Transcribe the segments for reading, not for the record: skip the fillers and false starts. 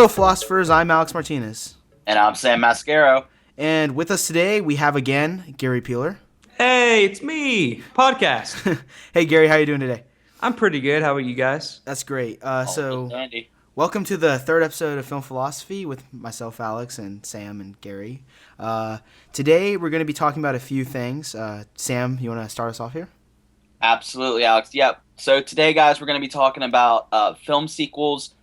Hello, philosophers. I'm Alex Martinez. And I'm Sam Mascaro. And with us today, we have again Gary Peeler. Hey, it's me, podcast. Hey, Gary, how you doing today? I'm pretty good. How about you guys? That's great. So Andy. Welcome to the third episode of Film Philosophy with myself, Alex, and Sam and Gary. Today, we're going to be talking about a few things. Sam, you want to start us off here? Absolutely, Alex. Yep. So today, guys, we're going to be talking about film sequels.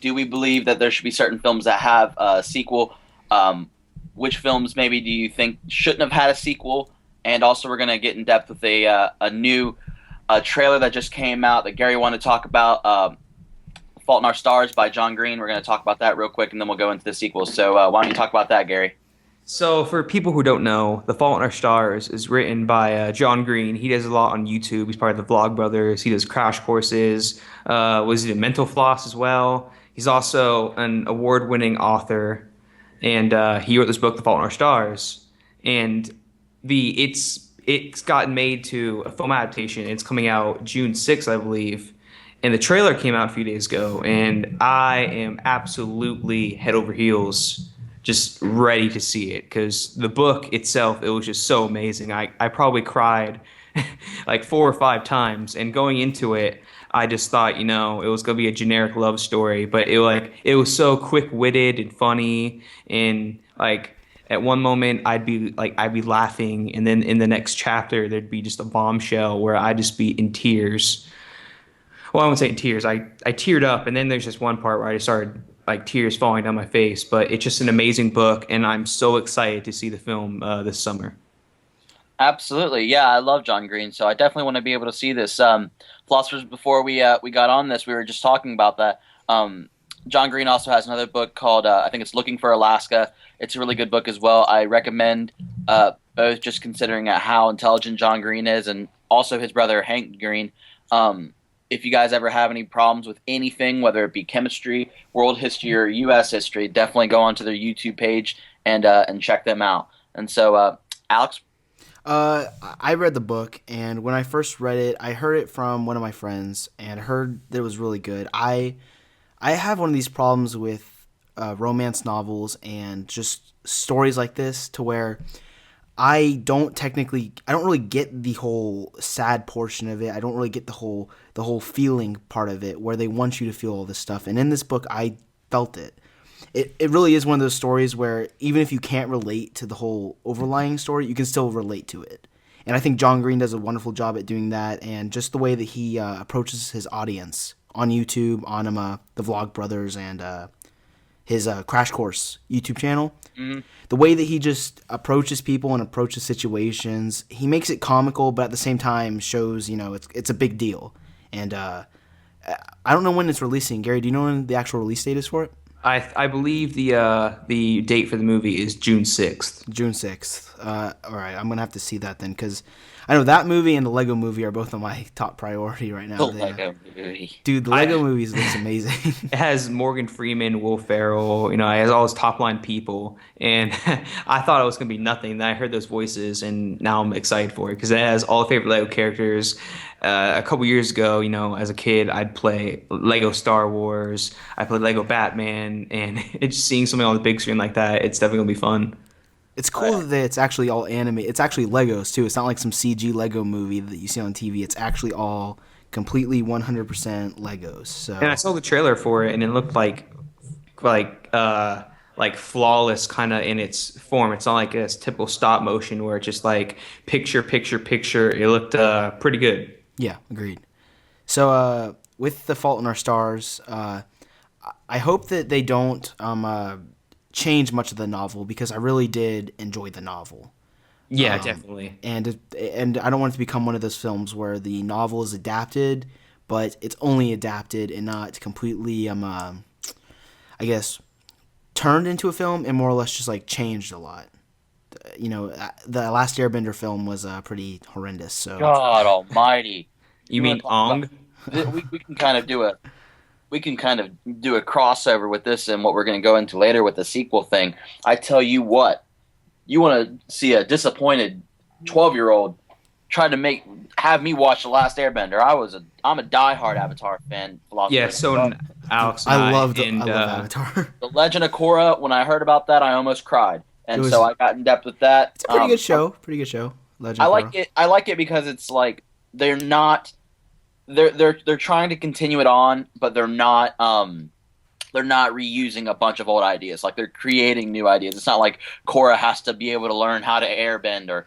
Do we believe that there should be certain films that have a sequel? Which films maybe do you think shouldn't have had a sequel? And also, we're going to get in depth with a new trailer that just came out that Gary wanted to talk about. Fault in Our Stars by John Green. We're going to talk about that real quick, and then we'll go into the sequels. So why don't you talk about that, Gary? So for people who don't know, The Fault in Our Stars is written by John Green. He does a lot on YouTube. He's part of the Vlogbrothers. He does crash courses. Was he in Mental Floss as well? He's also an award-winning author, and he wrote this book, The Fault in Our Stars. And it's gotten made to a film adaptation. It's coming out June 6th, I believe. And the trailer came out a few days ago, and I am absolutely head over heels just ready to see it, because the book itself, it was just so amazing. I probably cried like 4 or 5 times, and going into it, I just thought, it was going to be a generic love story, but it was so quick-witted and funny, and like at one moment I'd be laughing, and then in the next chapter there'd be just a bombshell where I'd just be in tears. Well, I won't say in tears. I teared up, and then there's just one part where I just started tears falling down my face. But it's just an amazing book, and I'm so excited to see the film this summer. Absolutely, yeah, I love John Green, so I definitely want to be able to see this. Philosophers, before we got on this, we were just talking about that. John Green also has another book called I think it's Looking for Alaska. It's a really good book as well. I recommend both, just considering how intelligent John Green is, and also his brother Hank Green. If you guys ever have any problems with anything, whether it be chemistry, world history, or U.S. history, definitely go onto their YouTube page and check them out. And so, Alex? I read the book, and when I first read it, I heard it from one of my friends, and heard that it was really good. I have one of these problems with romance novels and just stories like this, to where I don't really get the whole sad portion of it. I don't really get the whole feeling part of it, where they want you to feel all this stuff. And in this book, I felt it. It really is one of those stories where even if you can't relate to the whole overlying story, you can still relate to it. And I think John Green does a wonderful job at doing that, and just the way that he approaches his audience on YouTube, on the Vlogbrothers, and his Crash Course YouTube channel. Mm-hmm. The way that he just approaches people and approaches situations, he makes it comical, but at the same time shows, it's a big deal. And I don't know when it's releasing. Gary, do you know when the actual release date is for it? I believe the date for the movie is June 6th. June 6th. All right, I'm going to have to see that then, because I know that movie and the Lego movie are both on my top priority right now. Lego movie. Dude, the Lego movies looks amazing. It has Morgan Freeman, Will Ferrell, it has all those top-line people, and I thought it was going to be nothing. Then I heard those voices, and now I'm excited for it, because it has all the favorite Lego characters. A couple years ago, as a kid, I'd play Lego Star Wars. I played Lego Batman, and just seeing something on the big screen like that, it's definitely gonna be fun. It's cool that it's actually all anime. It's actually Legos too. It's not like some CG Lego movie that you see on TV. It's actually all completely 100% Legos. So. And I saw the trailer for it, and it looked like flawless kind of in its form. It's not like a typical stop motion where it's just like picture. It looked pretty good. Yeah, agreed. So with The Fault in Our Stars, I hope that they don't change much of the novel, because I really did enjoy the novel. Yeah, definitely. And I don't want it to become one of those films where the novel is adapted, but it's only adapted and not completely, I guess, turned into a film, and more or less just changed a lot. The last Airbender film was pretty horrendous. So God Almighty! You mean Ong? We can kind of do a crossover with this and what we're going to go into later with the sequel thing. I tell you what, you want to see a disappointed 12-year-old tried to have me watch The Last Airbender. I'm a diehard Avatar fan. Yeah, Philosopher. so Alex and I and love Avatar. The Legend of Korra. When I heard about that, I almost cried, It and so was I got in depth with that. it's a pretty good show. Pretty good show. Legend I of like Korra. it. I like it because it's like they're not. They're trying to continue it on, but they're not. They're not reusing a bunch of old ideas. Like they're creating new ideas. It's not like Korra has to be able to learn how to airbend, or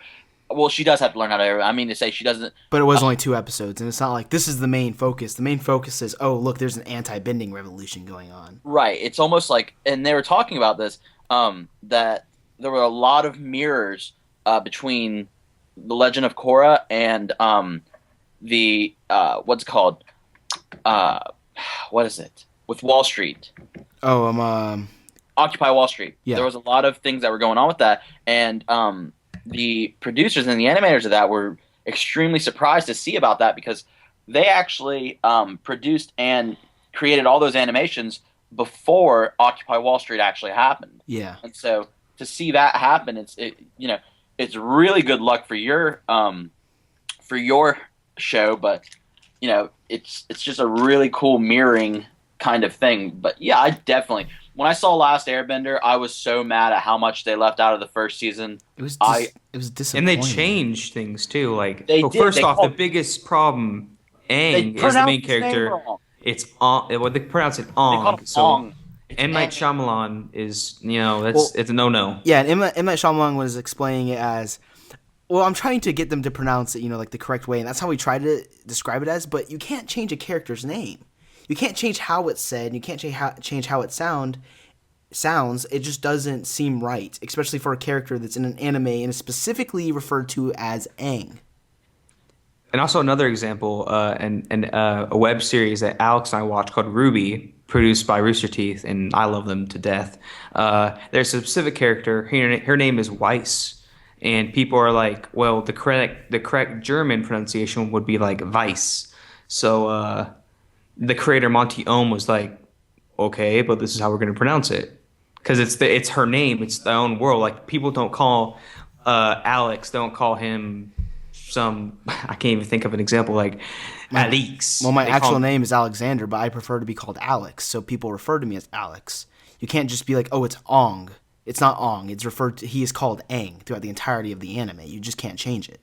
well, she does have to learn how to airbend. I mean to say she doesn't. But it was only 2 episodes, and it's not like this is the main focus. The main focus is, oh, look, there's an anti-bending revolution going on. Right. It's almost like, and they were talking about this, that there were a lot of mirrors between the Legend of Korra and the what's it called? What is it? With Wall Street. Oh, Occupy Wall Street. Yeah. There was a lot of things that were going on with that, and the producers and the animators of that were extremely surprised to see about that because they actually produced and created all those animations before Occupy Wall Street actually happened. yeah. And so to see that happen, it's really good luck for your show, but it's just a really cool mirroring kind of thing. But yeah, I definitely, when I saw Last Airbender, I was so mad at how much they left out of the first season. It was And disappointing. they changed things too. Like, They well, did. first They off, called- the biggest problem, They Aang is the pronounced main his name character. wrong. It's Ong. Well, they pronounce it They called Ong. him So Ong. It's M Night Aang. Shyamalan is, that's Well- it's a no. Yeah, and M. Night Shyamalan was explaining it as, well, I'm trying to get them to pronounce it, like the correct way, and that's how we try to describe it as. But you can't change a character's name. You can't change how it's said. And you can't change how it sounds. It just doesn't seem right, especially for a character that's in an anime and is specifically referred to as Aang. And also another example, a web series that Alex and I watched called Ruby, produced by Rooster Teeth, and I love them to death. There's a specific character. Her name is Weiss, and people are like, well, the correct German pronunciation would be like Weiss. So the creator Monty Ohm was like, okay, but this is how we're going to pronounce it, because it's her name. It's their own world. Like people don't call Alex, don't call him some. I can't even think of an example like Alex. Well, my They call actual him- name is Alexander, but I prefer to be called Alex, so people refer to me as Alex. You can't just be like, oh, it's Ong. It's not Ong. It's referred to. He is called Aang throughout the entirety of the anime. You just can't change it.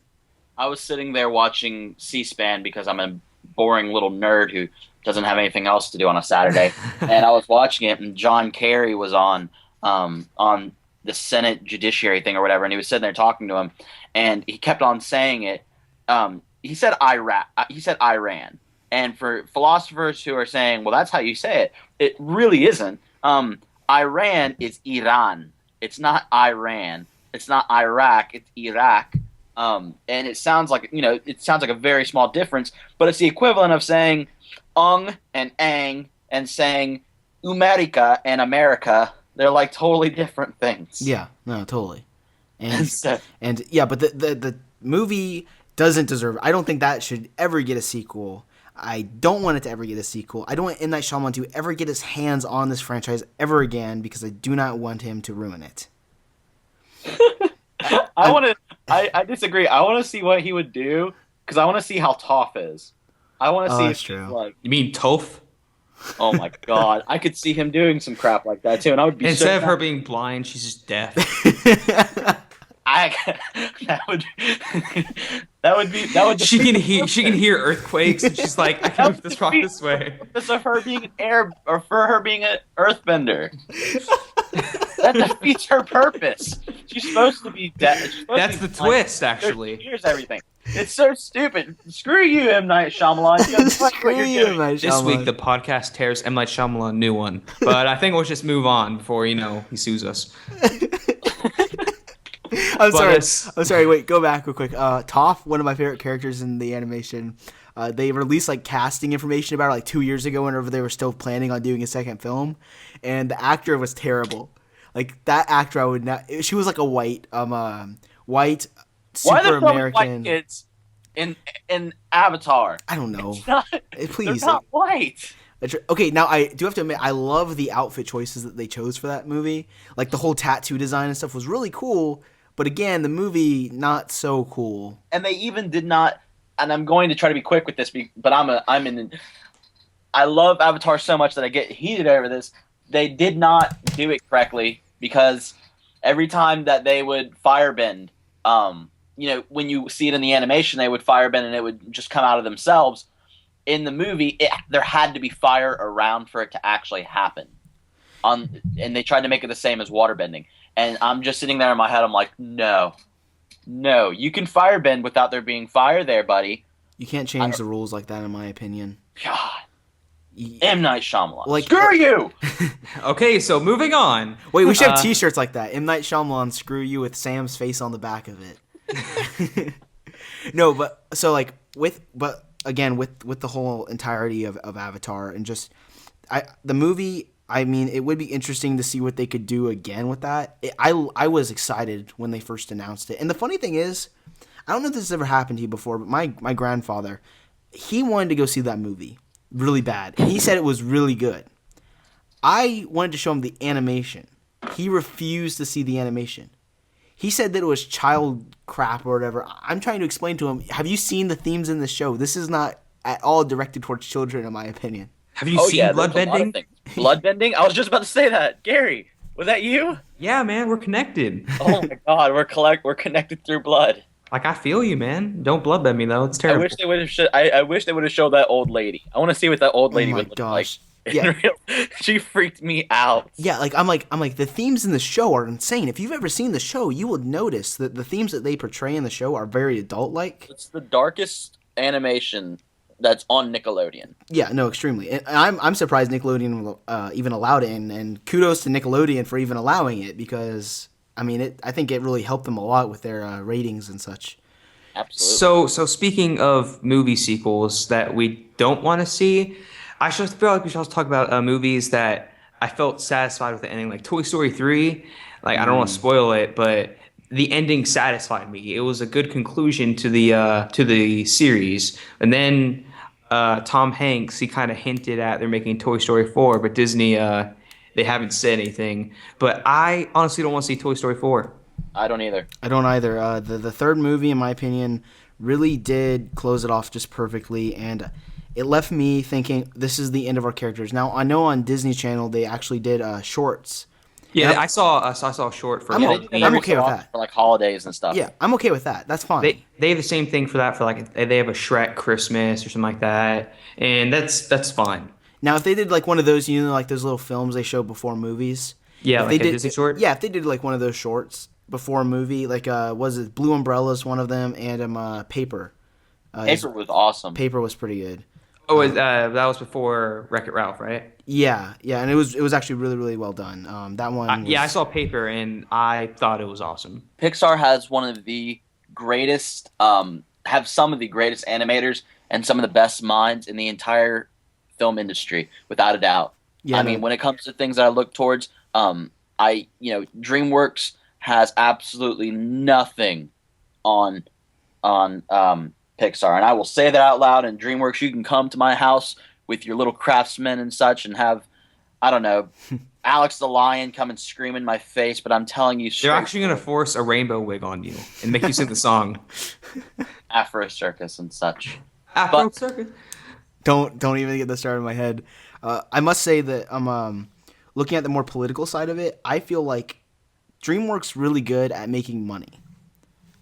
I was sitting there watching C-SPAN because I'm a boring little nerd who doesn't have anything else to do on a Saturday, and I was watching it, and John Kerry was on the Senate Judiciary thing or whatever, and he was sitting there talking to him, and he kept on saying it. He said Iraq. He said Iran, and for philosophers who are saying, well, that's how you say it, it really isn't. Iran is Iran. It's not Iran. It's not Iraq. It's Iraq. And it sounds like a very small difference, but it's the equivalent of saying Ung and Ang and saying America and America. They're like totally different things. Yeah, no, totally. And Instead- and yeah, but the movie doesn't deserve. I don't think that should ever get a sequel. I don't want it to ever get a sequel. I don't want M. Night Shyamalan to ever get his hands on this franchise ever again because I do not want him to ruin it. I disagree. I want to see what he would do because I want to see how Toph is. I want to see that's if true. he's like, You mean Toph? oh my god, I could see him doing some crap like that too, and I would be Instead of so her being blind, she's just deaf. that would She can hear earthquakes, and she's like, I can move this rock this way. purpose of her being for her being an earthbender. That defeats her purpose. She's supposed to be deaf. That's the twist, actually. Here's everything. It's so stupid. Screw you, M. Night Shyamalan. You have no idea what Screw you're you, doing. Night This week, Shyamalan. the podcast tears M. Night Shyamalan a new one. But I think we'll just move on before, he sues us. I'm sorry. it's- I'm sorry. Wait, go back real quick. Toph, one of my favorite characters in the animation. They released like casting information about her like 2 years ago, whenever they were still planning on doing a second film, and the actor was terrible. Like that actor, I would not. She was like a white Why super are there so many American. white kids in Avatar? I don't know. It's not, Please. they're not white. Okay, now I do have to admit, I love the outfit choices that they chose for that movie. Like the whole tattoo design and stuff was really cool, But again, the movie not so cool. And they even did not. And I'm going to try to be quick with this, but I love Avatar so much that I get heated over this. They did not do it correctly because every time that they would firebend, when you see it in the animation, they would firebend and it would just come out of themselves. In the movie, there had to be fire around for it to actually happen. And they tried to make it the same as waterbending. And I'm just sitting there in my head, I'm like, no, you can firebend without there being fire there, buddy. You can't change the rules like that, in my opinion. God. M. Night Shyamalan. Like, screw you! Okay, so moving on. Wait, we should have T-shirts like that. M. Night Shyamalan, screw you, with Sam's face on the back of it. No, but so like with the whole entirety of Avatar and just the movie. I mean, it would be interesting to see what they could do again with that. I was excited when they first announced it, and the funny thing is, I don't know if this has ever happened to you before, but my grandfather, he wanted to go see that movie really bad, and he said it was really good. I wanted to show him the animation. He refused to see the animation. He said that it was child crap or whatever. I'm trying to explain to him, have you seen the themes in the show? This is not at all directed towards children, in my opinion. Have you seen Bloodbending? Bloodbending? I was just about to say that. Gary, was that you? Yeah, man, we're connected. Oh my God, we're connected through blood. Like, I feel you, man. Don't bloodbend me though. It's terrible. I wish they would have showed that old lady. I want to see what that old lady would look like. Yeah. She freaked me out. Yeah, I'm like the themes in the show are insane. If you've ever seen the show, you will notice that the themes that they portray in the show are very adult-like. It's the darkest animation that's on Nickelodeon. Yeah, no, extremely. And I'm surprised Nickelodeon even allowed it, and kudos to Nickelodeon for even allowing it, because I mean, I think it really helped them a lot with their ratings and such. Absolutely. So speaking of movie sequels that we don't want to see, I feel like we should also talk about movies that I felt satisfied with the ending, like Toy Story 3. Like, I don't want to spoil it, but the ending satisfied me. It was a good conclusion to the series. And then Tom Hanks, he kind of hinted at they're making Toy Story 4, but Disney, they haven't said anything. But I honestly don't want to see Toy Story 4. I don't either. I don't either. The third movie, in my opinion, really did close it off just perfectly, and it left me thinking, this is the end of our characters. Now, I know on Disney Channel they actually did shorts. Yeah, I saw a short for. I'm okay with that for like holidays and stuff. Yeah, I'm okay with that. That's fine. They have the same thing for that, for like they have a Shrek Christmas or something like that, and that's fine. Now, if they did like one of those, like those little films they show before movies. Yeah, like a Disney short. Yeah, if they did like one of those shorts before a movie, like was it Blue Umbrella's one of them, and Paper. Paper was awesome. Paper was pretty good. Oh, that was before Wreck-It Ralph, right? Yeah, and it was actually really, really well done. That one. Yeah, I saw Paper and I thought it was awesome. Pixar has one of the greatest, have some of the greatest animators and some of the best minds in the entire film industry, without a doubt. Yeah, I mean, when it comes to things that I look towards, DreamWorks has absolutely nothing on Pixar, and I will say that out loud. And DreamWorks, you can come to my house with your little craftsmen and such, and have, I don't know, Alex the Lion come and scream in my face. But I'm telling you, they're actually going to force a rainbow wig on you and make you sing the song. Afro Circus and such. Afro Circus. Don't even get this started in my head. I must say that I'm looking at the more political side of it. I feel like DreamWorks really good at making money,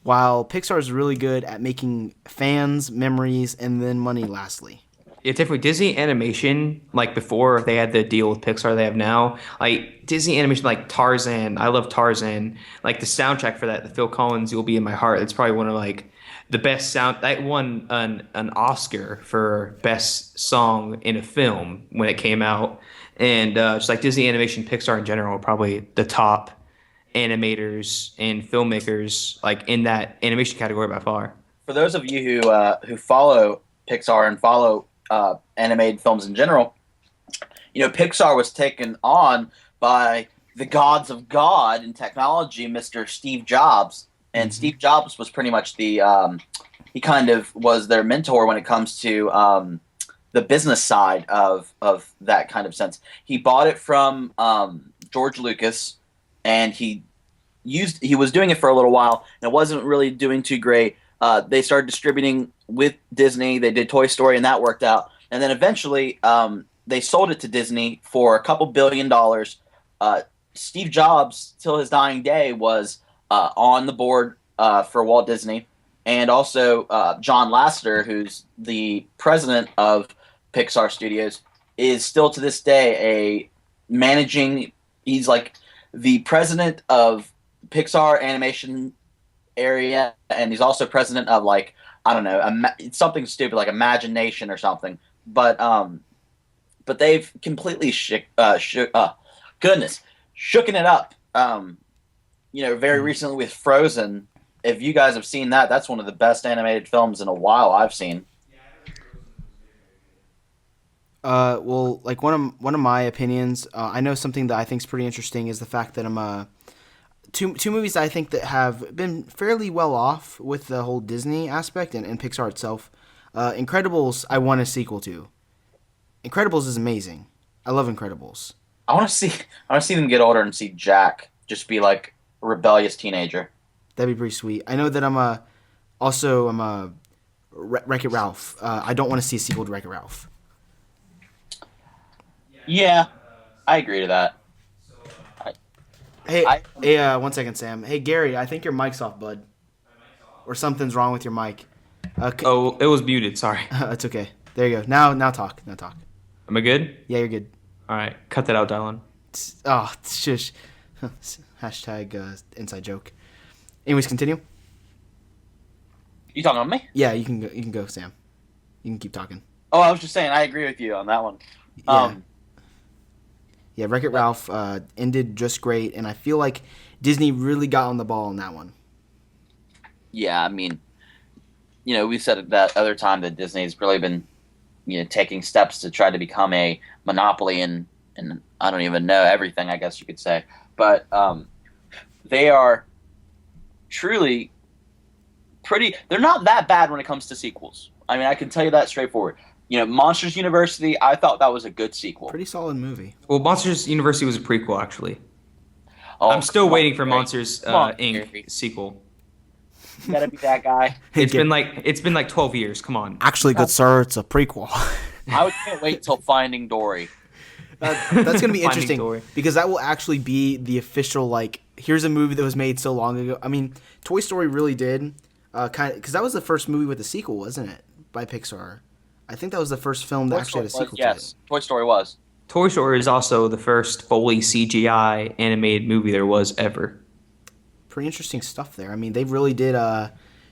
while Pixar is really good at making fans, memories, and then money lastly. Yeah, definitely. Disney Animation, like before they had the deal with Pixar they have now, like Disney Animation, like Tarzan, I love Tarzan. Like the soundtrack for that, the Phil Collins, You'll Be in My Heart, it's probably one of like the best sound. That won an Oscar for best song in a film when it came out. And just like Disney Animation, Pixar in general, are probably the top animators and filmmakers like in that animation category by far. For those of you who follow Pixar and follow animated films in general, Pixar was taken on by the gods of God in technology, Mr. Steve Jobs. And Steve Jobs was pretty much he kind of was their mentor when it comes to the business side of that kind of sense. He bought it from George Lucas, and he he was doing it for a little while, and it wasn't really doing too great. They started distributing with Disney. They did Toy Story, and that worked out. And then eventually, they sold it to Disney for a couple $1 billion. Steve Jobs, till his dying day, was on the board for Walt Disney, and also John Lasseter, who's the president of Pixar Studios, is still to this day a managing. He's like the president of Pixar animation area, and he's also president of like I don't know, it's something stupid like Imagination or something. But they've completely shooken it up. Very recently with Frozen. If you guys have seen that, that's one of the best animated films in a while I've seen. Well, like one of my opinions, I know something that I think is pretty interesting is the fact that I'm two movies that I think that have been fairly well off with the whole Disney aspect and Pixar itself. Incredibles, I want a sequel to. Incredibles is amazing. I love Incredibles. I want to see them get older and see Jack just be like a rebellious teenager. That'd be pretty sweet. I know that I'm a Wreck-It Ralph. I don't want to see a sequel to Wreck-It Ralph. Yeah, I agree to that. Hey, one second, Sam. Hey, Gary, I think your mic's off, bud. Or something's wrong with your mic. Oh, it was muted. Sorry. It's okay. There you go. Now talk. Now talk. Am I good? Yeah, you're good. All right. Cut that out, Dylan. Oh, shush. Hashtag inside joke. Anyways, continue. You talking on me? Yeah, you can go. You can go, Sam. You can keep talking. Oh, I was just saying I agree with you on that one. Yeah, Wreck-It Ralph ended just great, and I feel like Disney really got on the ball on that one. Yeah, I mean, we said it that other time that Disney's really been, taking steps to try to become a monopoly and I don't even know everything, I guess you could say. But they are truly they're not that bad when it comes to sequels. I mean, I can tell you that straightforward. Monsters University, I thought that was a good sequel. Pretty solid movie. Well, Monsters University was a prequel, actually. Oh, I'm still waiting for Gary. Monsters Come on, Inc. Gary. sequel. You gotta be that guy. It's been like 12 years. Come on. Actually, good sir, it's a prequel. Can't wait till Finding Dory. That's going to be Finding interesting Dory. because that will actually be the official, here's a movie that was made so long ago. I mean, Toy Story really did kind of, because that was the first movie with a sequel, wasn't it, by Pixar? I think that was the first film that actually had a sequel to it. Yes, Toy Story was. Toy Story is also the first fully CGI animated movie there was ever. Pretty interesting stuff there. I mean, they really did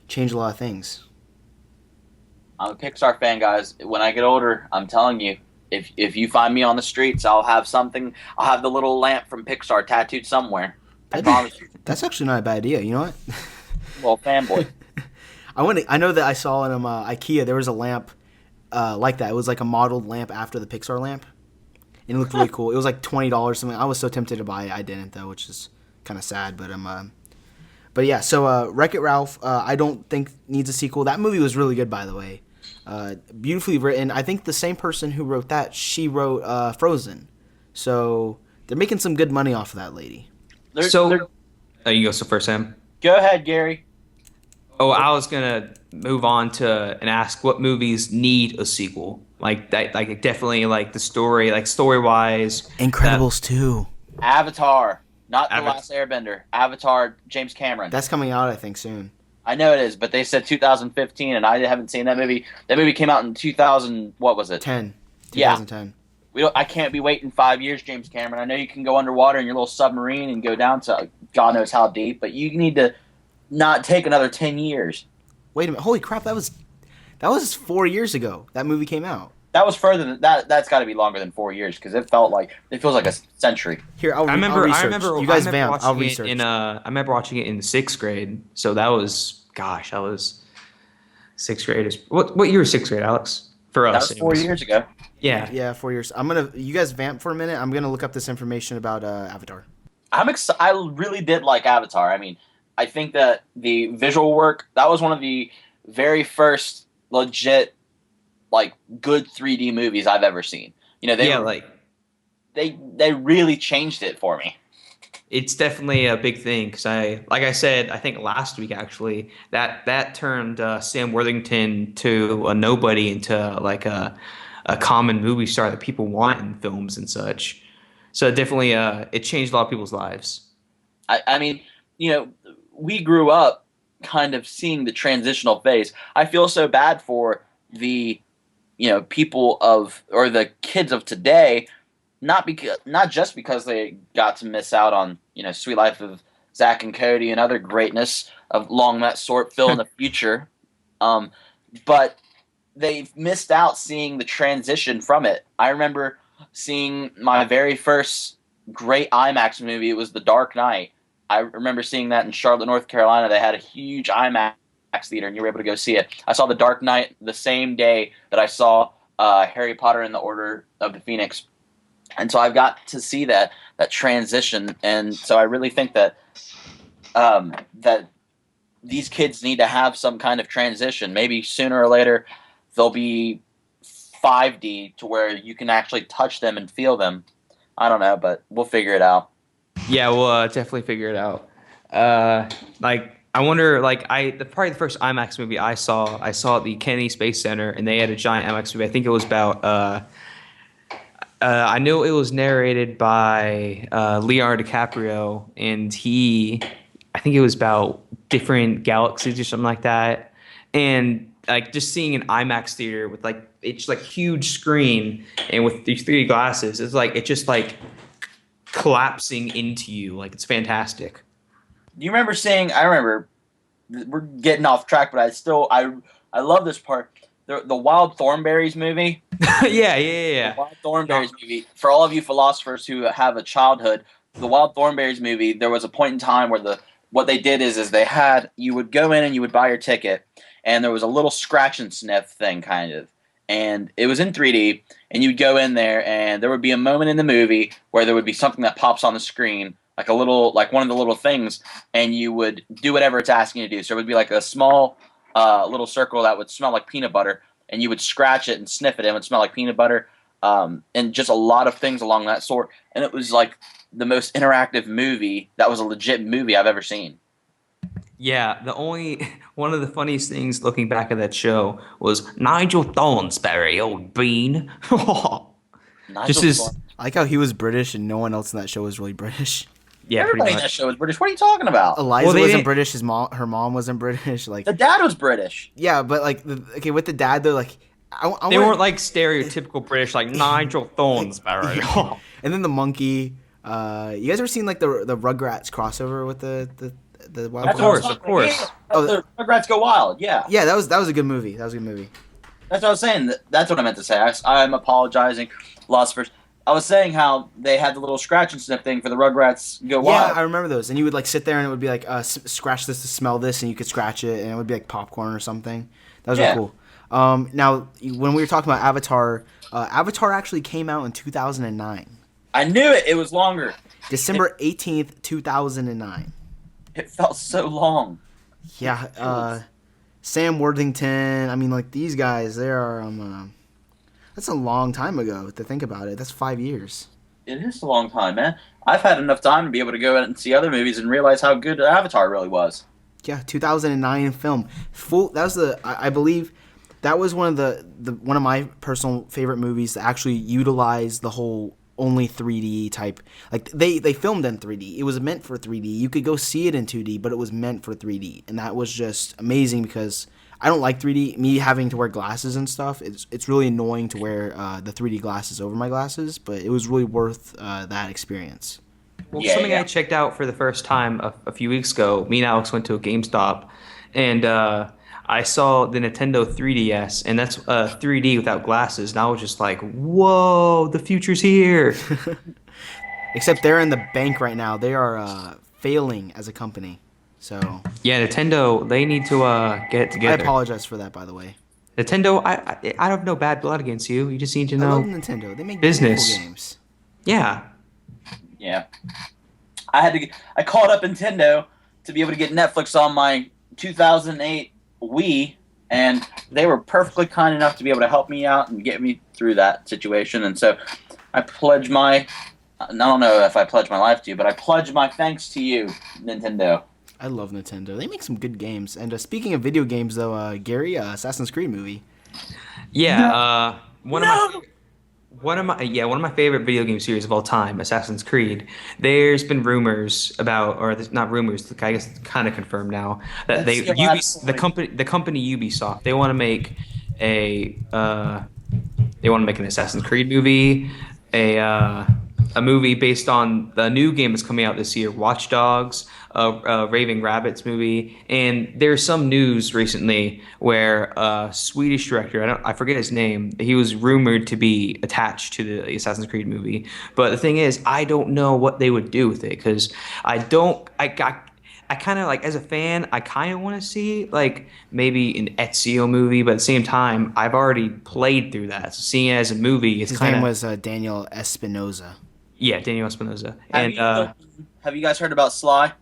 change a lot of things. I'm a Pixar fan, guys. When I get older, I'm telling you, if you find me on the streets, I'll have the little lamp from Pixar tattooed somewhere. I promise you. That's actually not a bad idea. You know what? Well, fanboy. I know that I saw in IKEA there was a lamp like that. It was like a modeled lamp after the Pixar lamp, and it looked really cool. It was like $20 something. I was so tempted to buy it, I didn't though, which is kind of sad. But yeah. So Wreck-It Ralph, I don't think needs a sequel. That movie was really good, by the way. Beautifully written. I think the same person who wrote that, she wrote Frozen. So they're making some good money off of that lady. You go so first, Sam. Go ahead, Gary. Oh, I was gonna move on and ask what movies need a sequel. Like that, like definitely like the story, like story wise. Incredibles 2. Avatar, not The Last Airbender. Avatar, James Cameron. That's coming out, I think, soon. I know it is, but they said 2015, and I haven't seen that movie. That movie came out in 2000. What was it? 2010. Yeah. I can't be waiting 5 years, James Cameron. I know you can go underwater in your little submarine and go down to God knows how deep, but you need to not take another 10 years. Wait a minute! Holy crap! That was 4 years ago. That movie came out. That was further than that. That's got to be longer than 4 years because it feels like a century. Here, I'll research. You guys vamp. I'll research. I remember watching it in 6th grade. So that was, gosh, that was 6th grade. What year was 6th grade, Alex? For us, that was 4 years ago. Yeah. Yeah, 4 years. You guys vamp for a minute. I'm gonna look up this information about Avatar. I really did like Avatar. I mean, I think that the visual work, that was one of the very first legit, like, good 3D movies I've ever seen. They really changed it for me. It's definitely a big thing because like I said, I think last week actually, that turned Sam Worthington to a nobody into like a common movie star that people want in films and such. So definitely, it changed a lot of people's lives. I mean, you know, we grew up kind of seeing the transitional phase. I feel so bad for the people of or the kids of today, not just because they got to miss out on Sweet Life of Zach and Cody and other greatness of Long That Sort Phil in the future, um, but they've missed out seeing the transition from it. I remember seeing my very first great IMAX movie. It was The Dark Knight. I remember seeing that in Charlotte, North Carolina. They had a huge IMAX theater, and you were able to go see it. I saw The Dark Knight the same day that I saw Harry Potter and the Order of the Phoenix, and so I've got to see that transition. And so I really think that that these kids need to have some kind of transition. Maybe sooner or later they'll be 5D to where you can actually touch them and feel them. I don't know, but we'll figure it out. Yeah, we'll definitely figure it out. Like I wonder, like probably the first IMAX movie I saw at the Kennedy Space Center, and they had a giant IMAX movie. I think it was about. I knew it was narrated by Leonardo DiCaprio, and I think it was about different galaxies or something like that. And like just seeing an IMAX theater with like it's like huge screen and with these 3D glasses, it's just like collapsing into you. Like it's fantastic. Do you remember seeing? I remember we're getting off track, but I love this part. The Wild Thornberrys movie. Yeah, yeah, The yeah. Wild Thornberrys movie. For all of you philosophers who have a childhood, the Wild Thornberrys movie. There was a point in time where what they did is they had you would go in and you would buy your ticket, and there was a little scratch and sniff thing kind of, and it was in 3D, and you'd go in there, and there would be a moment in the movie where there would be something that pops on the screen, like like one of the little things, and you would do whatever it's asking you to do. So it would be like a small little circle that would smell like peanut butter, and you would scratch it and sniff it, and it would smell like peanut butter, and just a lot of things along that sort. And it was like the most interactive movie that was a legit movie I've ever seen. Yeah, the only one of the funniest things looking back at that show was Nigel Thornsberry, old bean. Just Nigel his, Thorne. I like how he was British and no one else in that show was really British. yeah, pretty Everybody in that much. show is British. What are you talking about? Eliza Well, they wasn't didn't. British. Her mom wasn't British. Like, The dad was British. yeah, but like, okay, with the dad though, like, I They want. weren't like stereotypical British, like Nigel Thornsberry. And then the monkey. You guys ever seen like the Rugrats crossover with the Wild That's Of what I'm course, Thorns? of course. Yeah, Oh, the Rugrats Go Wild. Yeah, Yeah, that was a good movie. That was a good movie. that's what I was saying. That's what I meant to say. I'm apologizing, philosophers. I was saying how they had the little scratch and sniff thing for the Rugrats Go Yeah, Wild. I remember those. And you would like sit there and it would be like scratch this to smell this, and you could scratch it, and it would be like popcorn or something. That was really Yeah. cool. Now when we were talking about Avatar, Avatar actually came out in 2009, I knew it. It was longer. December 18th, 2009. It felt so long. Yeah, Sam Worthington. I mean, like these guys, they are. That's a long time ago to think about it. That's 5 years. It is a long time, man. I've had enough time to be able to go out and see other movies and realize how good Avatar really was. Yeah, 2009 film. Full. That was I believe that was one of one of my personal favorite movies that actually utilized the whole only 3D type. Like they filmed in 3D. It was meant for 3D. You could go see it in 2D, but it was meant for 3D, and that was just amazing because I don't like 3D. Me having to wear glasses and stuff, it's really annoying to wear the 3D glasses over my glasses, but it was really worth that experience. Well, Yeah, something yeah. I checked out for the first time a few weeks ago. Me and Alex went to a GameStop, and I saw the Nintendo 3DS, and that's 3D without glasses. And I was just like, "Whoa, the future's here!" Except they're in the bank right now. They are failing as a company. So Yeah, Nintendo, they need to get it I together. apologize for that, by the way. Nintendo, I have no bad blood against you. You just need to I love know, Nintendo. They make business. beautiful games. yeah. Yeah. I called up Nintendo to be able to get Netflix on my 2008 Wii, and they were perfectly kind enough to be able to help me out and get me through that situation. And so I pledge my I don't know if I pledge my life to you, but I pledge my thanks to you, Nintendo. I love Nintendo. They make some good games. And speaking of video games, though, Gary, Assassin's Creed movie. Yeah, No, one of my no. one of my favorite video game series of all time, Assassin's Creed. There's been rumors about, or not rumors, I guess it's kind of confirmed now that Let's get my point. the company Ubisoft, they want to make a an Assassin's Creed movie, a uh, a movie based on the new game that's coming out this year, Watch Dogs, a Raving Rabbits movie, and there's some news recently where a Swedish director, I forget his name, he was rumored to be attached to the Assassin's Creed movie. But the thing is, I don't know what they would do with it because I don't, I got. I kind of like as a fan, I kind of want to see like maybe an Ezio movie, but at the same time, I've already played through that. So seeing it as a movie, it's His kind name of was Daniel Espinosa. yeah, Daniel Espinosa. Have And you have you guys heard about Sly?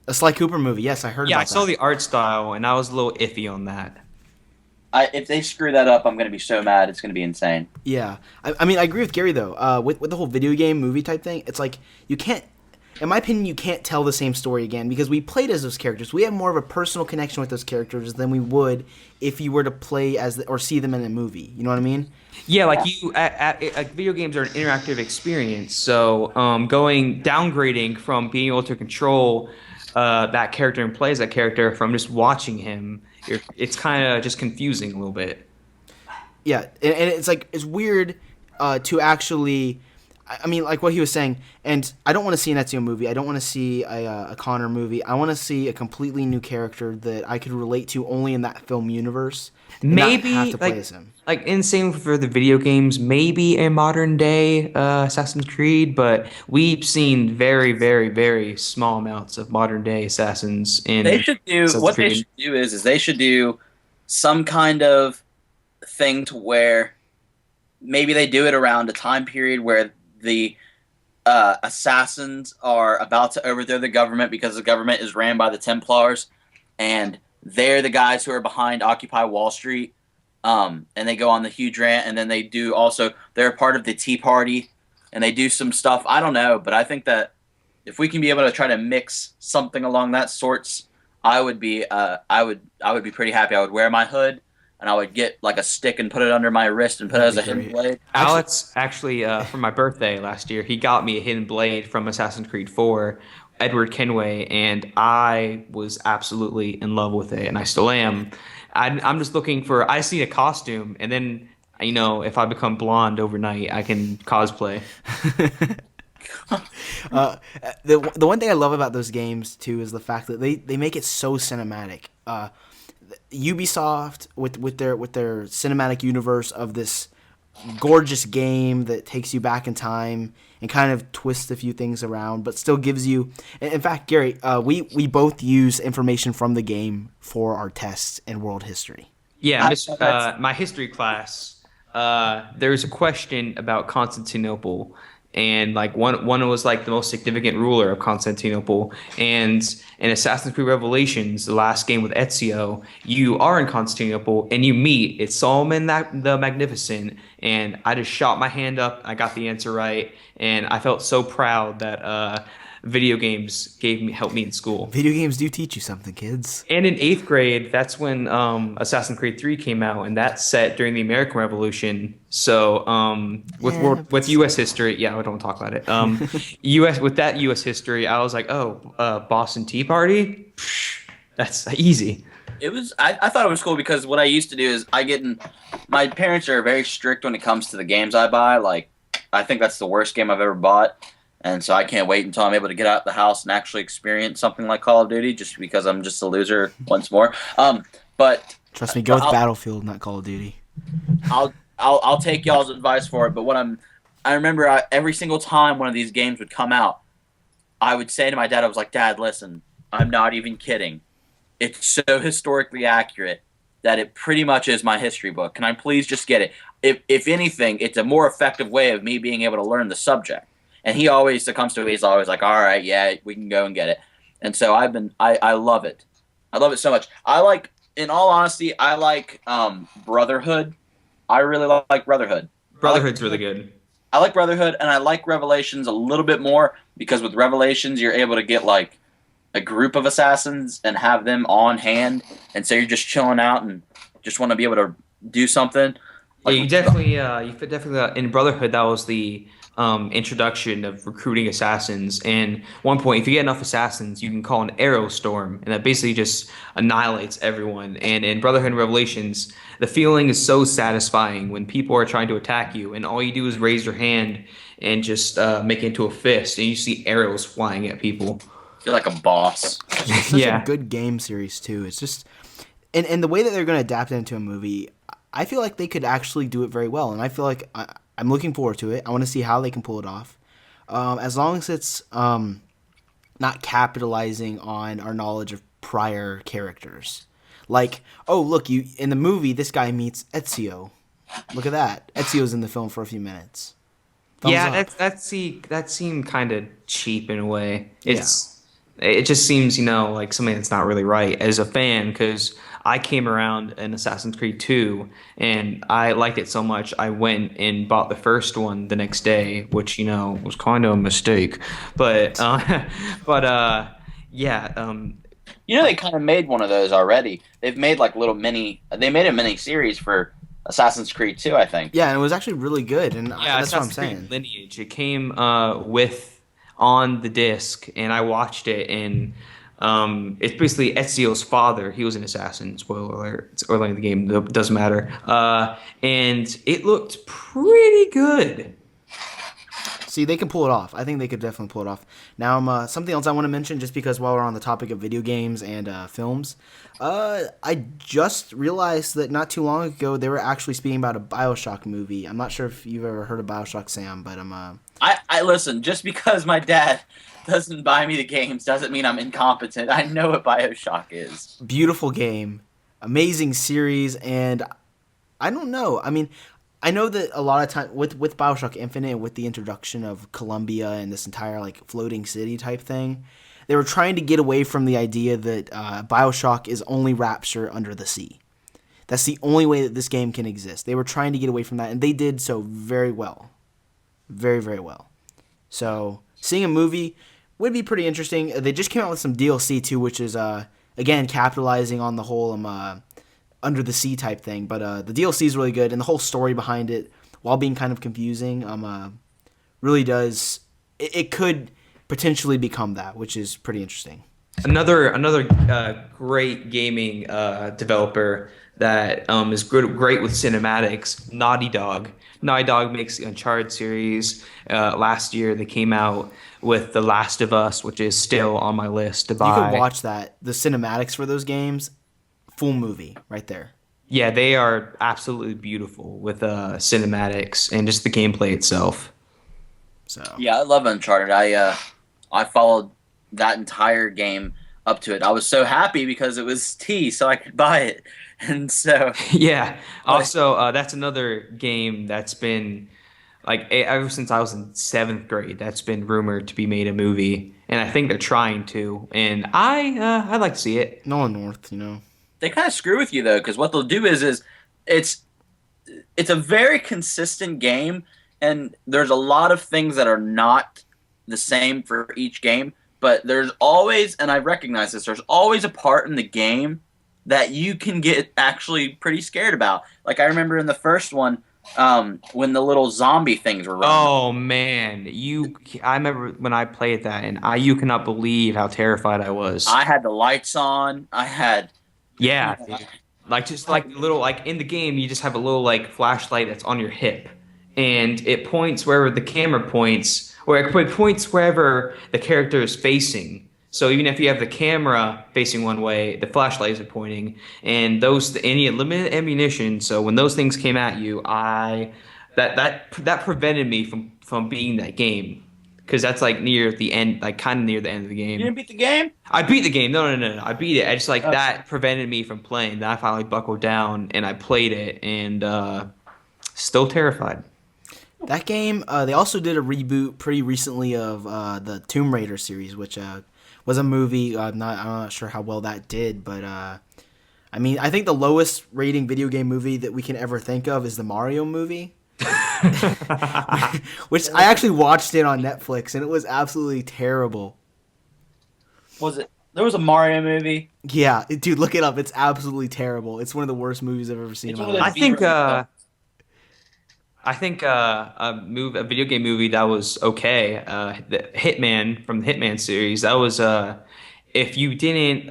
A Sly Cooper movie. Yes, I heard yeah, I about saw that. the art style and I was a little iffy on that. If they screw that up, I'm going to be so mad. It's going to be insane. Yeah, I mean, I agree with Gary though. With the whole video game movie type thing, it's like you can't, in my opinion, you can't tell the same story again because we played as those characters. We have more of a personal connection with those characters than we would if you were to play as or see them in a movie. You know what I mean? Yeah, like video games are an interactive experience. So going downgrading from being able to control that character and play as that character from just watching him, it's kind of just confusing a little bit. Yeah, and it's like it's weird to actually. I mean, like what he was saying, and I don't want to see an Ezio movie. I don't want to see a Connor movie. I want to see a completely new character that I could relate to only in that film universe, and not have Maybe to play as him. like in same for the video games, maybe a modern day Assassin's Creed, but we've seen very, very, very small amounts of modern day assassins They in should do Assassin's what they Creed. should do is they should do some kind of thing to where maybe they do it around a time period where the assassins are about to overthrow the government because the government is ran by the Templars, and they're the guys who are behind Occupy Wall Street. And they go on the huge rant, and then they do also they're a part of the Tea Party, and they do some stuff. I don't know, but I think that if we can be able to try to mix something along that sorts, I would be pretty happy. I would wear my hood, and I would get like a stick and put it under my wrist and put it That'd as a be hidden great. blade. Alex actually, for my birthday last year, he got me a hidden blade from Assassin's Creed 4, Edward Kenway, and I was absolutely in love with it, and I still am. I'm just looking for, I just need a costume, and then, if I become blonde overnight, I can cosplay. uh, the one thing I love about those games too is the fact that they make it so cinematic. Ubisoft with their cinematic universe of this gorgeous game that takes you back in time and kind of twists a few things around, but still gives you. In fact, Gary, we both use information from the game for our tests in world history. Yeah, That's my history class, there was a question about Constantinople, and like one was like the most significant ruler of Constantinople, and in Assassin's Creed Revelations, the last game with Ezio, you are in Constantinople and you meet it's Solomon the Magnificent, and I just shot my hand up, I got the answer right, and I felt so proud that video games helped me in school. Video games do teach you something, kids. And in eighth grade, that's when Assassin's Creed 3 came out, and that's set during the American Revolution. So with U.S. history, yeah, I don't want to talk about it. U.S. history, I was like, oh, Boston Tea Party, psh, that's easy. It was. I thought it was cool because what I used to do is my parents are very strict when it comes to the games I buy. Like, I think that's the worst game I've ever bought. And so I can't wait until I'm able to get out of the house and actually experience something like Call of Duty, just because I'm just a loser once more. But Trust me, go with Battlefield, not Call of Duty. I'll take y'all's advice for it. But I remember every single time one of these games would come out, I would say to my dad, I was like, Dad, listen, I'm not even kidding. It's so historically accurate that it pretty much is my history book. Can I please just get it? If anything, it's a more effective way of me being able to learn the subject. And he always succumbs to it. He's always like, all right, yeah, we can go and get it. And so I love it. I love it so much. In all honesty, I like Brotherhood. I really like Brotherhood. Brotherhood's really good. I like Brotherhood, and I like Revelations a little bit more because with Revelations you're able to get like a group of assassins and have them on hand, and so you're just chilling out and just want to be able to do something. Yeah, Like, you fit definitely in Brotherhood. That was the introduction of recruiting assassins. And one point, if you get enough assassins, you can call an arrow storm, and that basically just annihilates everyone. And in Brotherhood and Revelations, the feeling is so satisfying when people are trying to attack you, and all you do is raise your hand and just make it into a fist, and you see arrows flying at people. feel like a boss. It's just such a Yeah. good game series too. It's just and the way that they're going to adapt it into a movie, I feel like they could actually do it very well, and I feel like I'm looking forward to it. I want to see how they can pull it off. As long as it's not capitalizing on our knowledge of prior characters. Like, oh look, you in the movie this guy meets Ezio. Look at that. Ezio's in the film for a few minutes. Thumbs Yeah, up. that seemed kind of cheap in a way. Yeah. It just seems, like something that's not really right as a fan because I came around in Assassin's Creed 2 and I liked it so much I went and bought the first one the next day, which, was kind of a mistake. But yeah, You know, they kind of made one of those already. They've made like little mini. They made a mini series for Assassin's Creed 2, I think. Yeah, and it was actually really good, and yeah, that's what I'm Assassin's saying. Creed Lineage. It came with on the disc, and I watched it, and it's basically Ezio's father. He was an assassin. Spoiler alert! It's early in the game. It doesn't matter. And it looked pretty good. See, they can pull it off. I think they could definitely pull it off. Now, something else I want to mention, just because while we're on the topic of video games and films, I just realized that not too long ago they were actually speaking about a Bioshock movie. I'm not sure if you've ever heard of Bioshock, Sam, but I listen. Just because my dad doesn't buy me the games doesn't mean I'm incompetent. I know what Bioshock is. beautiful game, amazing series, and I don't know. I mean, I know that a lot of time with Bioshock Infinite, with the introduction of Columbia and this entire like floating city type thing, they were trying to get away from the idea that Bioshock is only Rapture under the sea. That's the only way that this game can exist. They were trying to get away from that, and they did so very well, very very well. So seeing a movie would be pretty interesting. They just came out with some DLC too, which is again capitalizing on the whole under the sea type thing. But the DLC is really good, and the whole story behind it, while being kind of confusing, really does. It could potentially become that, which is pretty interesting. Another great gaming developer that is great with cinematics. Naughty Dog. Naughty Dog makes the Uncharted series. Last year they came out with The Last of Us, which is still on my list to You could buy. watch that, the cinematics for those games, full movie right there. Yeah, they are absolutely beautiful with cinematics and just the gameplay itself. So Yeah, I love Uncharted. I followed that entire game up to it. I was so happy because it was T, so I could buy it, and so Yeah. like, Also, that's another game that's been like ever since I was in seventh grade. That's been rumored to be made a movie, and I think they're trying to. And I'd like to see it. Nolan North, you know. they kind of screw with you though, because what they'll do is it's it's a very consistent game, and there's a lot of things that are not the same for each game. But there's always, and I recognize this, there's always a part in the game that you can get actually pretty scared about. Like I remember in the first one, when the little zombie things were running. Oh man, I remember when I played that, and you cannot believe how terrified I was. I had the lights on. I had, Yeah, dude. Like just like little like in the game, you just have a little like flashlight that's on your hip, and it points wherever the camera points, or it points wherever the character is facing. So even if you have the camera facing one way, the flashlights are pointing, and those any limited ammunition. So when those things came at you, that prevented me from beating that game because that's like near the end, like kind of near the end of the you game. didn't beat the game. I beat the game. No. I beat it. I just like Oh. that prevented me from playing. Then I finally buckled down and I played it and still terrified. That game, they also did a reboot pretty recently of the Tomb Raider series, which was a movie. I'm not sure how well that did, but I mean, I think the lowest rating video game movie that we can ever think of is the Mario movie. which I actually watched it on Netflix, and it was absolutely terrible. Was it? There was a Mario movie. Yeah, dude, look it up. It's absolutely terrible. It's one of the worst movies I've ever seen in It's my one of I those life. B think grade films. a video game movie that was okay. The Hitman from the Hitman series. That was if you didn't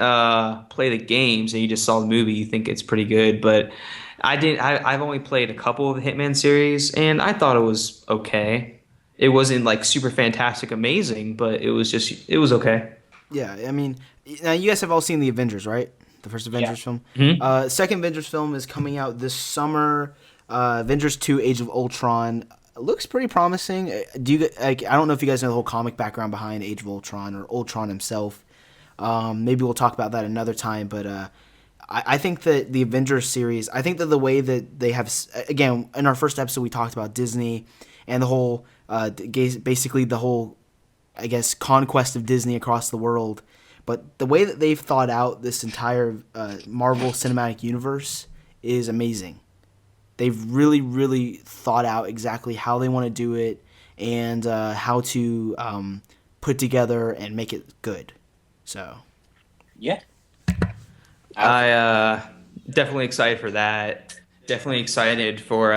play the games and you just saw the movie, you think it's pretty good. But I didn't. I've only played a couple of the Hitman series, and I thought it was okay. It wasn't like super fantastic, amazing, but it was okay. Yeah, I mean, now you guys have all seen the Avengers, right? The first Yeah. Avengers film. Hmm. Second Avengers film is coming out this summer. Avengers 2: Age of Ultron looks pretty promising. Do you like? I don't know if you guys know the whole comic background behind Age of Ultron or Ultron himself. Maybe we'll talk about that another time. But I think that the Avengers series. I think that the way that they have again in our first episode we talked about Disney and the whole basically the whole I guess conquest of Disney across the world. But the way that they've thought out this entire Marvel Cinematic Universe is amazing. They've really, really thought out exactly how they want to do it and how to put together and make it good. So, Yeah. I definitely excited for that. Definitely excited for.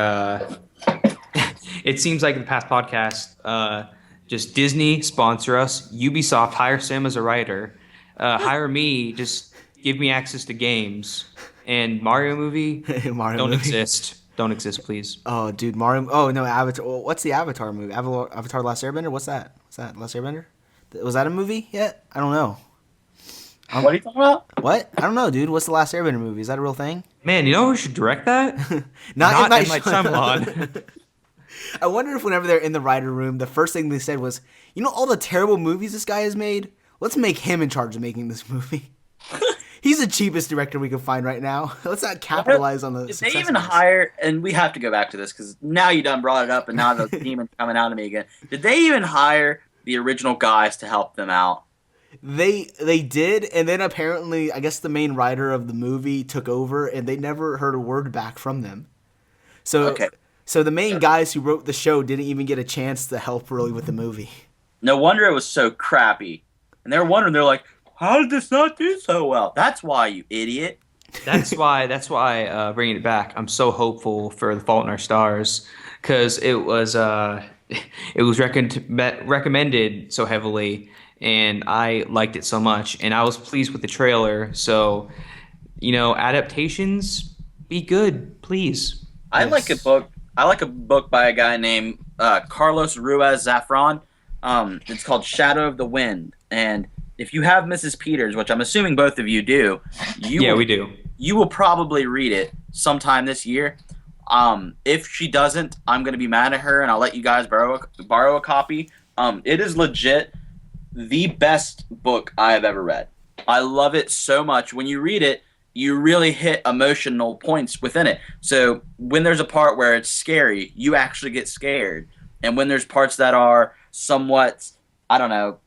It seems like in the past podcast, just Disney sponsor us. Ubisoft hire Sam as a writer. Hire me. Just give me access to games. And Mario movie Mario don't movie. exist. Don't exist, please. Oh, dude, Mario. Oh no, Avatar. Well, what's the Avatar movie? Avatar: Last Airbender. What's that? What's that? Last Airbender? Was that a movie yet? I don't know. What are you talking about? What? I don't know, dude. What's the Last Airbender movie? Is that a real thing? Man, you know who should direct that? Not M. Night Shyamalan. I wonder if whenever they're in the writer room, the first thing they said was, "You know all the terrible movies this guy has made. Let's make him in charge of making this movie." He's the cheapest director we can find right now. Let's not capitalize on the Did success they even of this. hire? And we have to go back to this because now you done brought it up, and now the demon's coming out of me again. Did they even hire the original guys to help them out? They did, and then apparently, I guess the main writer of the movie took over, and they never heard a word back from them. So, Okay. so the main guys who wrote the show didn't even get a chance to help really with the movie. No wonder it was so crappy. And they're wondering, they're like, how did this not do so well? That's why, you idiot. That's why. Bringing it back. I'm so hopeful for The Fault in Our Stars because it was recommended so heavily, and I liked it so much, and I was pleased with the trailer. So, adaptations be good, please. I Yes. like a book. I like a book by a guy named Carlos Ruiz Zafran. It's called Shadow of the Wind. And if you have Mrs. Peters, which I'm assuming both of you do, We do. You will probably read it sometime this year. If she doesn't, I'm going to be mad at her, and I'll let you guys borrow a copy. It is legit the best book I have ever read. I love it so much. When you read it, you really hit emotional points within it. So when there's a part where it's scary, you actually get scared. And when there's parts that are somewhat, I don't know,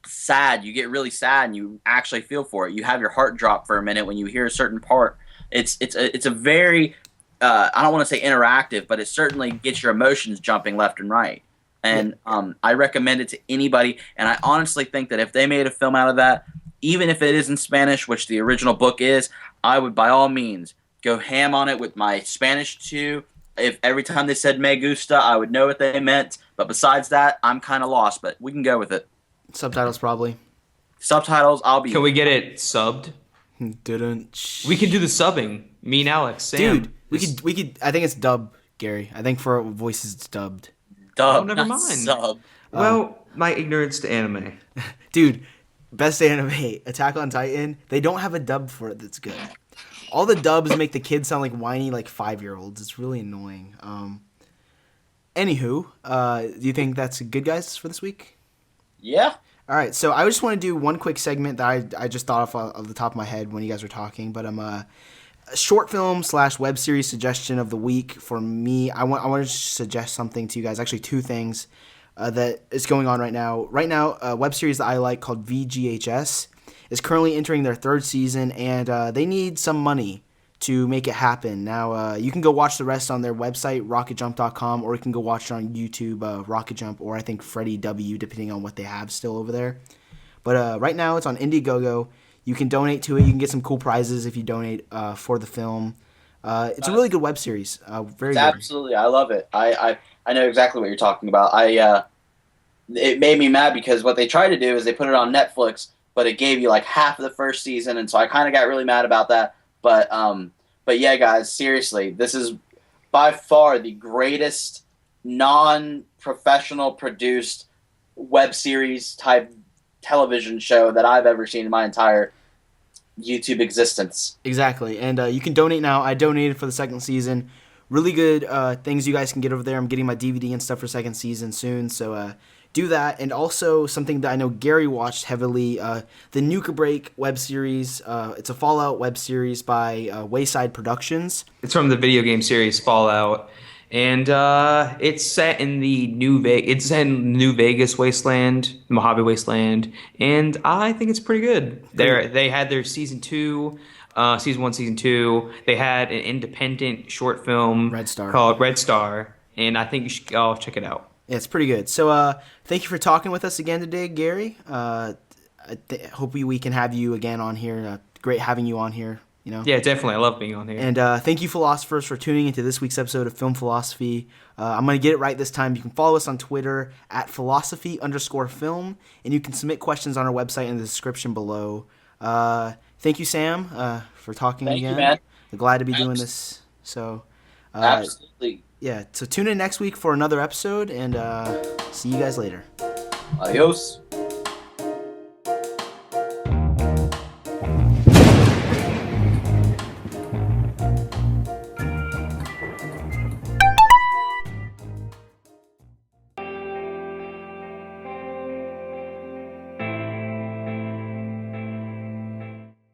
sad, you get really sad and you actually feel for it. You have your heart drop for a minute when you hear a certain part. It's a very I don't want to say interactive, but it certainly gets your emotions jumping left and right. And I recommend it to anybody. And I honestly think that if they made a film out of that, even if it is in Spanish, which the original book is, I would by all means go ham on it with my Spanish too. If every time they said me gusta, I would know what they meant. But besides that, I'm kind of lost. But we can go with it. Subtitles probably. Subtitles, I'll be. Can we get it subbed? Didn't. We can do the subbing. Me and Alex, Sam. Dude, we could. I think it's dubbed, Gary. I think for voices it's dubbed. Dub, Oh, never not mind. Sub. Well, my ignorance to anime. Dude, best anime, Attack on Titan. They don't have a dub for it that's good. All the dubs make the kids sound like whiny, like 5-year-olds. It's really annoying. Anywho, do you think that's good, guys, for this week? Yeah. All right, so I just want to do one quick segment that I just thought of the top of my head when you guys were talking, but a short film / web series suggestion of the week for me. I want to suggest something to you guys. Actually, two things that is going on right now. Right now, a web series that I like called VGHS is currently entering their third season, and they need some money to make it happen. Now, you can go watch the rest on their website, rocketjump.com, or you can go watch it on YouTube, Rocket Jump, or I think Freddie W, depending on what they have still over there. But right now, it's on Indiegogo. You can donate to it. You can get some cool prizes if you donate for the film. It's a really good web series. Very It's good. absolutely, I love it. I know exactly what you're talking about. It made me mad because what they tried to do is they put it on Netflix, but it gave you like half of the first season, and so I kind of got really mad about that. But yeah, guys, seriously, this is by far the greatest non-professional produced web series type television show that I've ever seen in my entire YouTube existence. Exactly. And you can donate now. I donated for the second season. Really good things you guys can get over there. I'm getting my DVD and stuff for second season soon. So do that. And also something that I know Gary watched heavily, the Nuka Break web series. It's a Fallout web series by Wayside Productions. It's from the video game series Fallout, and it's set in the it's set in New Vegas wasteland, Mojave Wasteland, and I think it's pretty good. They had their season 1, season 2. They had an independent short film Red Star. called Red Star, and I think you should all check it out. Yeah, it's pretty good. So thank you for talking with us again today, Gary. Hope we can have you again on here. Great having you on here. You know. Yeah, definitely. I love being on here. And thank you, philosophers, for tuning into this week's episode of Film Philosophy. I'm going to get it right this time. You can follow us on Twitter at philosophy_film, and you can submit questions on our website in the description below. Thank you, Sam, for talking Thank again. you, man. I'm glad to be doing this. So, Absolutely. yeah. So tune in next week for another episode, and see you guys later. Adios.